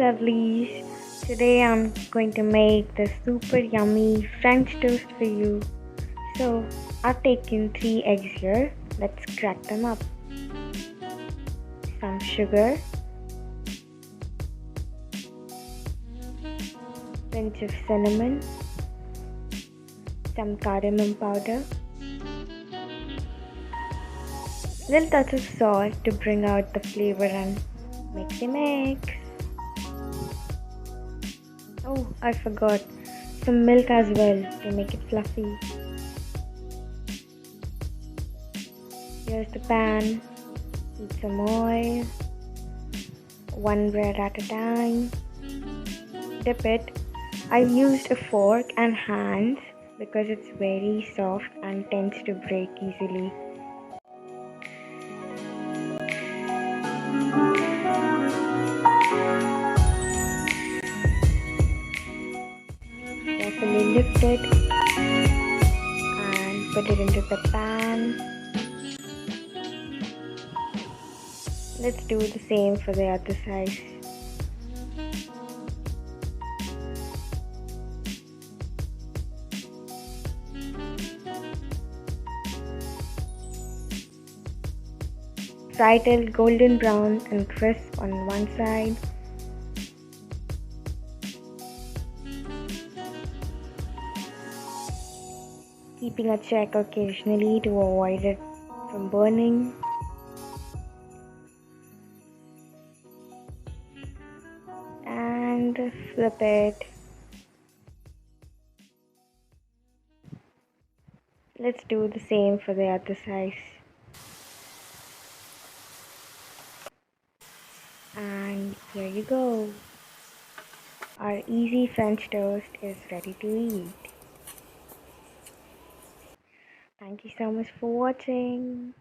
lovelies. Today I'm going to make the super yummy French toast for you. So I've taken 3 eggs here. Let's crack them up. Some sugar, pinch of cinnamon, some cardamom powder, little touch of salt to bring out the flavor and mix. Oh, I forgot, some milk as well to make it fluffy. Here's the pan, heat some oil, one bread at a time, dip it. I've used a fork and hands because it's very soft and tends to break easily. Carefully lift it and put it into the pan. Let's do the same for the other side. Fry till golden brown and crisp on one side. Keeping a check occasionally to avoid it from burning. And flip it. Let's do the same for the other side. And here you go. Our easy French toast is ready to eat. Thank you so much for watching.